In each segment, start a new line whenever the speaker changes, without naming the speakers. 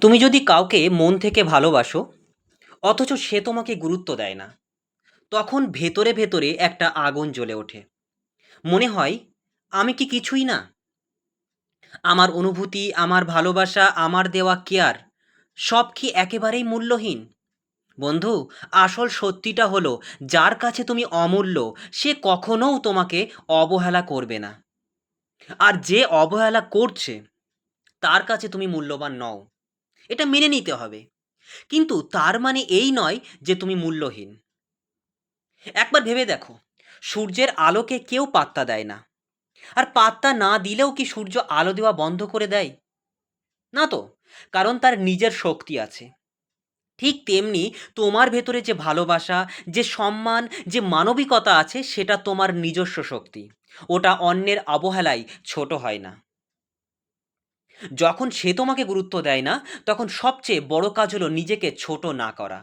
তুমি যদি কাউকে মন থেকে ভালোবাসো অথচ সে তোমাকে গুরুত্ব দেয় না, তখন ভেতরে ভেতরে একটা আগুন জ্বলে ওঠে। মনে হয়, আমি কি কিছুই না? আমার অনুভূতি, আমার ভালোবাসা, আমার দেওয়া কেয়ার সব কি একেবারেই মূল্যহীন? বন্ধু, আসল সত্যিটা হলো, যার কাছে তুমি অমূল্য সে কখনোও তোমাকে অবহেলা করবে না। আর যে অবহেলা করছে তার কাছে তুমি মূল্যবান নও, এটা মেনে নিতে হবে। কিন্তু তার মানে এই নয় যে তুমি মূল্যহীন। একবার ভেবে দেখো, সূর্যের আলোকে কেউ পাত্তা দেয় না। আর পাত্তা না দিলেও কি সূর্য আলো দেওয়া বন্ধ করে দেয়? না তো, কারণ তার নিজের শক্তি আছে। ঠিক তেমনি তোমার ভেতরে যে ভালোবাসা, যে সম্মান, যে মানবিকতা আছে সেটা তোমার নিজস্ব শক্তি। ওটা অন্যের অবহেলায় ছোট হয় না। যখন সে তোমাকে গুরুত্ব দেয় না, তখন সবচেয়ে বড় কাজ হলো নিজেকে ছোট না করা।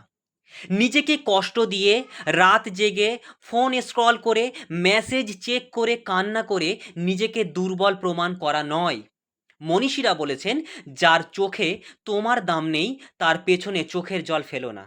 নিজেকে কষ্ট দিয়ে, রাত জেগে, ফোন স্ক্রল করে, মেসেজ চেক করে, কান্না করে নিজেকে দুর্বল প্রমাণ করা নয়। মনীষীরা বলেছেন, যার চোখে তোমার দাম নেই তার পেছনে চোখের জল ফেলো না।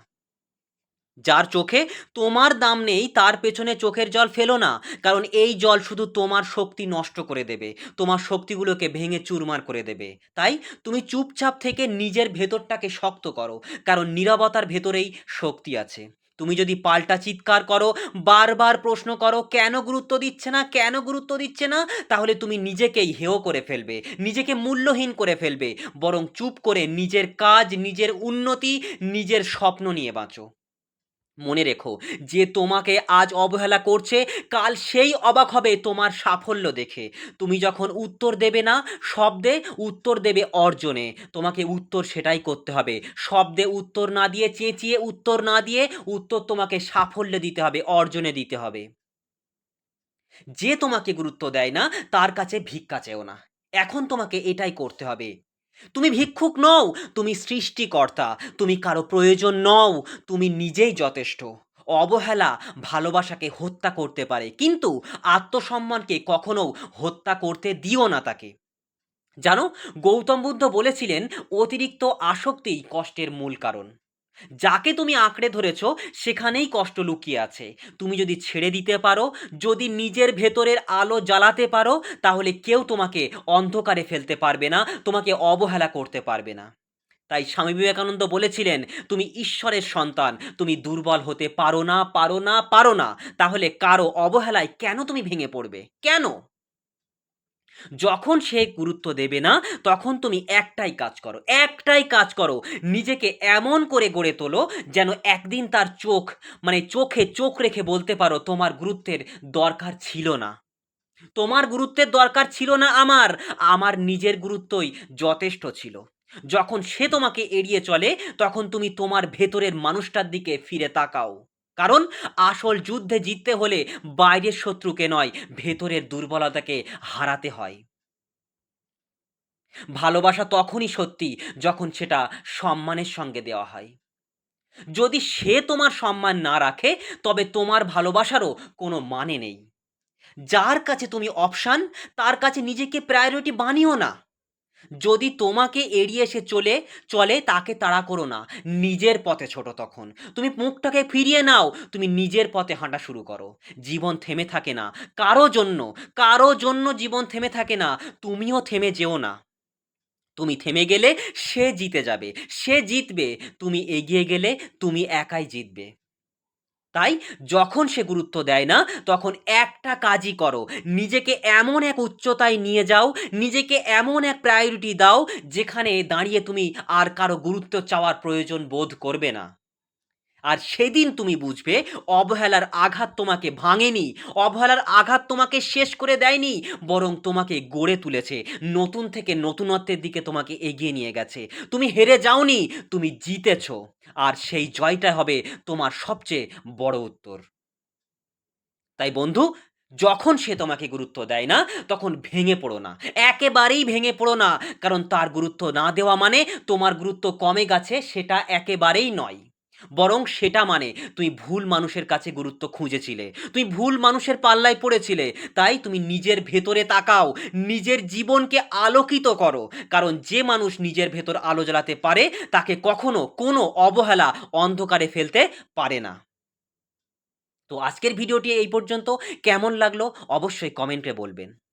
যার চোখে তোমার দাম নেই তার পেছনে চোখের জল ফেলো না। কারণ এই জল শুধু তোমার শক্তি নষ্ট করে দেবে, তোমার শক্তিগুলোকে ভেঙে চুরমার করে দেবে। তাই তুমি চুপচাপ থেকে নিজের ভেতরটাকে শক্ত করো, কারণ নীরবতার ভেতরেই শক্তি আছে। তুমি যদি পাল্টা চিৎকার করো, বারবার প্রশ্ন করো কেন গুরুত্ব দিচ্ছে না, কেন গুরুত্ব দিচ্ছে না, তাহলে তুমি নিজেকেই হেয় করে ফেলবে, নিজেকে মূল্যহীন করে ফেলবে। বরং চুপ করে নিজের কাজ, নিজের উন্নতি, নিজের স্বপ্ন নিয়ে বাঁচো। মনে রেখো, যে তোমাকে আজ অবহেলা করছে কাল সেই অবাক হবে তোমার সাফল্য দেখে। তুমি যখন উত্তর দেবে না শব্দে, উত্তর দেবে অর্জনে। তোমাকে উত্তর সেটাই করতে হবে, শব্দে উত্তর না দিয়ে, চেঁচিয়ে উত্তর না দিয়ে, উত্তর তোমাকে সাফল্যে দিতে হবে, অর্জনে দিতে হবে। যে তোমাকে গুরুত্ব দেয় না তার কাছে ভিক্ষা চেও না। এখন তোমাকে এটাই করতে হবে। তুমি ভিক্ষুক নও, তুমি সৃষ্টিকর্তা। তুমি কারো প্রয়োজন নও, তুমি নিজেই যথেষ্ট। অবহেলা ভালোবাসাকে হত্যা করতে পারে, কিন্তু আত্মসম্মানকে কখনো হত্যা করতে দিও না তাকে। জানো, গৌতম বুদ্ধ বলেছিলেন, অতিরিক্ত আসক্তিই কষ্টের মূল কারণ। যাকে তুমি আঁকড়ে ধরেছো সেখানেই কষ্ট লুকিয়ে আছে। তুমি যদি ছেড়ে দিতে পারো, যদি নিজের ভেতরের আলো জ্বালাতে পারো, তাহলে কেউ তোমাকে অন্ধকারে ফেলতে পারবে না, তোমাকে অবহেলা করতে পারবে না। তাই স্বামী বিবেকানন্দ বলেছিলেন, তুমি ঈশ্বরের সন্তান, তুমি দুর্বল হতে পারো না, পারো না, পারো না। তাহলে কারো অবহেলায় কেন তুমি ভেঙে পড়বে, কেন? যখন সে গুরুত্ব দেবে না, তখন তুমি একটাই কাজ করো, একটাই কাজ করো। নিজেকে এমন করে গড়ে তোলো যেন একদিন তার চোখ, মানে চোখে চোখ রেখে বলতে পারো, তোমার গুরুত্বের দরকার ছিল না। তোমার গুরুত্বের দরকার ছিল না আমার, আমার নিজের গুরুত্বই যথেষ্ট ছিল। যখন সে তোমাকে এড়িয়ে চলে, তখন তুমি তোমার ভেতরের মানুষটার দিকে ফিরে তাকাও। কারণ আসল যুদ্ধে জিততে হলে বাইরের শত্রুকে নয়, ভেতরের দুর্বলতাকে হারাতে হয়। ভালোবাসা তখনই সত্যি যখন সেটা সম্মানের সঙ্গে দেওয়া হয়। যদি সে তোমার সম্মান না রাখে, তবে তোমার ভালোবাসারও কোনো মানে নেই। যার কাছে তুমি অপশান, তার কাছে নিজেকে প্রায়োরিটি বানিও না। যদি তোমাকে এড়িয়ে সে চলে তাকে তাড়া করো না, নিজের পথে ছোটো তখন। তুমি মুখটাকে ফিরিয়ে নাও, তুমি নিজের পথে হাঁটা শুরু করো। জীবন থেমে থাকে না কারো জন্য, কারো জন্য জীবন থেমে থাকে না। তুমিও থেমে যেও না। তুমি থেমে গেলে সে জিতে যাবে, সে জিতবে। তুমি এগিয়ে গেলে তুমি একাই জিতবে। তাই যখন সে গুরুত্ব দেয় না, তখন একটা কাজই করো, নিজেকে এমন এক উচ্চতায় নিয়ে যাও, নিজেকে এমন এক প্রায়োরিটি দাও যেখানে দাঁড়িয়ে তুমি আর কারো গুরুত্ব চাওয়ার প্রয়োজন বোধ করবে না। আর সেদিন তুমি বুঝবে, অবহেলার আঘাত তোমাকে ভাঙেনি, অবহেলার আঘাত তোমাকে শেষ করে দেয়নি, বরং তোমাকে গড়ে তুলেছে, নতুন থেকে নতুনত্বের দিকে তোমাকে এগিয়ে নিয়ে গেছে। তুমি হেরে যাওনি, তুমি জিতেছো। আর সেই জয়টা হবে তোমার সবচেয়ে বড় উত্তর। তাই বন্ধু, যখন সে তোমাকে গুরুত্ব দেয় না, তখন ভেঙে পড়ো না, একেবারেই ভেঙে পড়ো না। কারণ তার গুরুত্ব না দেওয়া মানে তোমার গুরুত্ব কমে গেছে, সেটা একেবারেই নয়। বরং সেটা মানে তুমি ভুল মানুষের কাছে গুরুত্ব খুঁজেছিলে। তুমি ভুল মানুষের পাল্লায় পড়েছিলে। তাই তুমি নিজের ভেতরে তাকাও, নিজের জীবনকে আলোকিত করো। কারণ যে মানুষ নিজের ভেতর আলো জ্বালাতে পারে, তাকে কখনো কোনো অবহেলা অন্ধকারে ফেলতে পারে না। তো আজকের ভিডিওটি এই পর্যন্ত। কেমন লাগলো অবশ্যই কমেন্টে বলবেন।